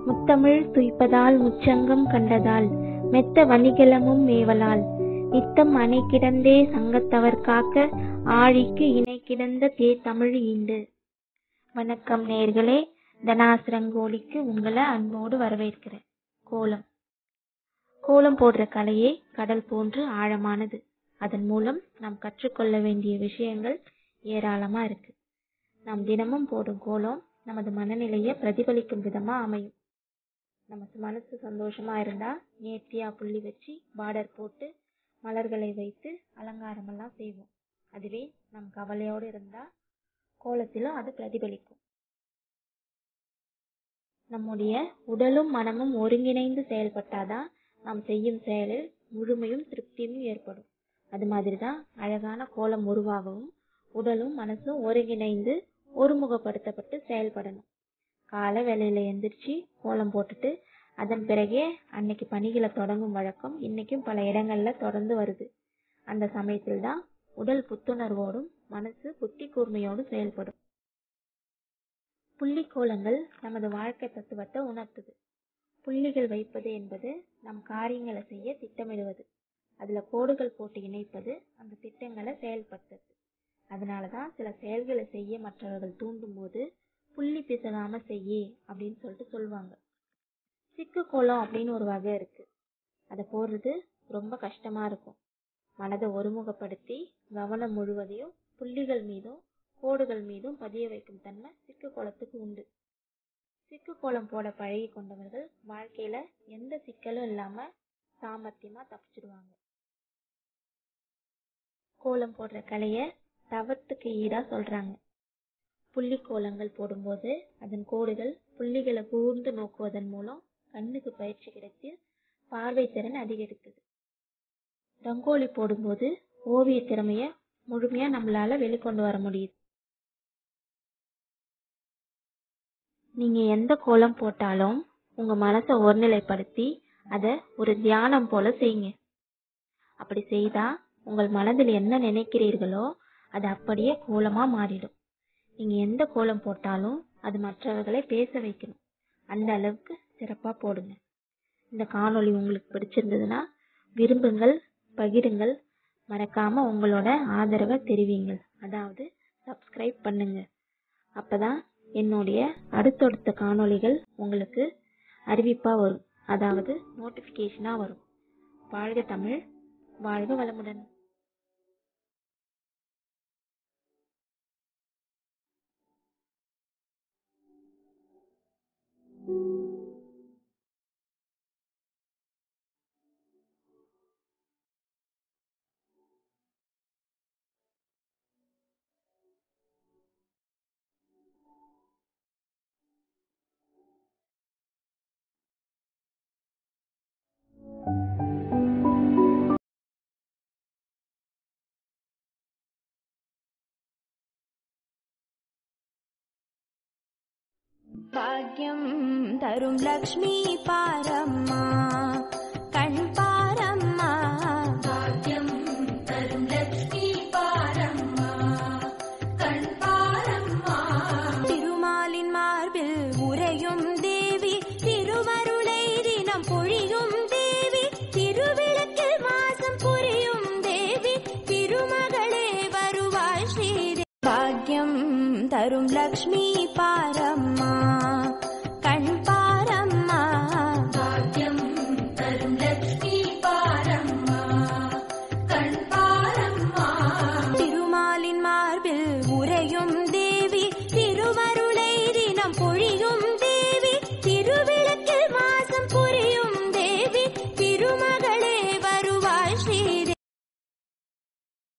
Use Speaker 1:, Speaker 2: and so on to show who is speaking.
Speaker 1: முத்தமிழ் துய்ப்பதால் முச்சங்கம் கண்டதால் மெத்த வணிகலமும் மேவலால் நித்தம் அணை கிடந்தே சங்கத்தவர் காக்க ஆழிக்கு இணை கிடந்த தமிழ் ஈண்டு. வணக்கம் நேயர்களே, தனாசிரங்கோலிக்கு உங்களை அன்போடு வரவேற்கிறேன். கோலம் போடுற கலையே கடல் போன்று ஆழமானது. அதன் மூலம் நாம் கற்றுக்கொள்ள வேண்டிய விஷயங்கள் ஏராளமா இருக்கு. நாம் தினமும் போடும் கோலம் நமது மனநிலையை பிரதிபலிக்கும் விதமா அமையும். நம்ம மனசு சந்தோஷமா இருந்தா நேர்த்தியா புள்ளி வச்சு பார்டர் போட்டு மலர்களை வைத்து அலங்காரம் எல்லாம் செய்வோம். அதுவே நம் கவலையோடு இருந்தா கோலத்திலும் அது பிரதிபலிக்கும். நம்முடைய உடலும் மனமும் ஒருங்கிணைந்து செயல்பட்டாதான் நாம் செய்யும் செயலில் முழுமையும் திருப்தியும் ஏற்படும். அது மாதிரிதான் அழகான கோலம் உருவாகவும் உடலும் மனசும் ஒருங்கிணைந்து ஒருமுகப்படுத்தப்பட்டு செயல்படணும். காலை வேளையில எந்திரிச்சு கோலம் போட்டுட்டு அதன் பிறகே அன்னைக்கு பணிகளை தொடங்கும் வழக்கம் இன்னைக்கும் பல இடங்கள்ல தொடர்ந்து வருது. அந்த சமயத்தில் தான் உடல் புத்துணர்வோடும் மனசு புத்தி கூர்மையோடு செயல்படும். புள்ளி கோலங்கள் நமது வாழ்க்கை தத்துவத்தை உணர்த்துது. புள்ளிகள் வைப்பது என்பது நம் காரியங்களை செய்ய திட்டமிடுவது. அதுல கோடுகள் போட்டு இணைப்பது அந்த திட்டங்களை செயல்படுத்துறது. அதனாலதான் சில செயல்களை செய்ய மற்றவர்கள் தூண்டும் போது புள்ளி பிசகாம செய்ய அப்படின்னு சொல்லுவாங்க. சிக்கு கோலம் அப்படின்னு ஒரு வகை இருக்கு. அதை போடுறது ரொம்ப கஷ்டமா இருக்கும். மனதை ஒருமுகப்படுத்தி கவனம் முழுவதையும் புள்ளிகள் மீதும் கோடுகள் மீதும் பதிய வைக்கும் தன்மை சிக்கு கோலத்துக்கு உண்டு. சிக்கு கோலம் போட பழகி கொண்டவர்கள் வாழ்க்கையில எந்த சிக்கலும் இல்லாம சாமர்த்தியமா தப்பிச்சிடுவாங்க. கோலம் போடுற கலைய தவத்துக்கு ஈடா சொல்றாங்க. புள்ளி கோலங்கள் போடும்போது அதன் கோடுகள் புள்ளிகளை கூர்ந்து நோக்குவதன் மூலம் கண்ணுக்கு பயிற்சி கிடைத்து பார்வை திறன் அதிகரிக்குது. ரங்கோலி போடும்போது ஓவிய திறமைய முழுமையா நம்மளால வெளிக்கொண்டு வர முடியுது. நீங்க எந்த கோலம் போட்டாலும் உங்க மனசை ஒருநிலைப்படுத்தி அதை ஒரு தியானம் போல செய்யுங்க. அப்படி செய்தா உங்கள் மனதில் என்ன நினைக்கிறீர்களோ அது அப்படியே கோலமா மாறிடும். நீங்க எந்த கோலம் போட்டாலும் அது மற்றவர்களை பேச வைக்கணும். அந்த அளவுக்கு சிறப்பா போடுங்க. இந்த காணொளி உங்களுக்கு பிடிச்சிருந்ததுன்னா விரும்புங்கள், பகிருங்கள், மறக்காம உங்களோட ஆதரவை தெரிவிங்கள். அதாவது சப்ஸ்கிரைப் பண்ணுங்க. அப்பதான் என்னுடைய அடுத்தடுத்த காணொளிகள் உங்களுக்கு அறிவிப்பா வரும், அதாவது நோட்டிபிகேஷனா வரும். வாழ்க தமிழ், வாழ்க வளமுடன்.
Speaker 2: பாக்யம் தரும் லக்ஷ்மி பாரம்மா, கண் பாரம்மா. பாக்யம் தரும் லக்ஷ்மி பாரம்மா, கண் பாரம்மா. திருமாலின் மார்பில் உறையும் தேவி, திருவருளை தினம் பொழியும் தேவி, திருவிளக்கில் மாசம் புரியும் தேவி, திருமகளே வருவாய் ஸ்ரீதேவி. பாக்யம் தரும் லக்ஷ்மி பாரம்மா.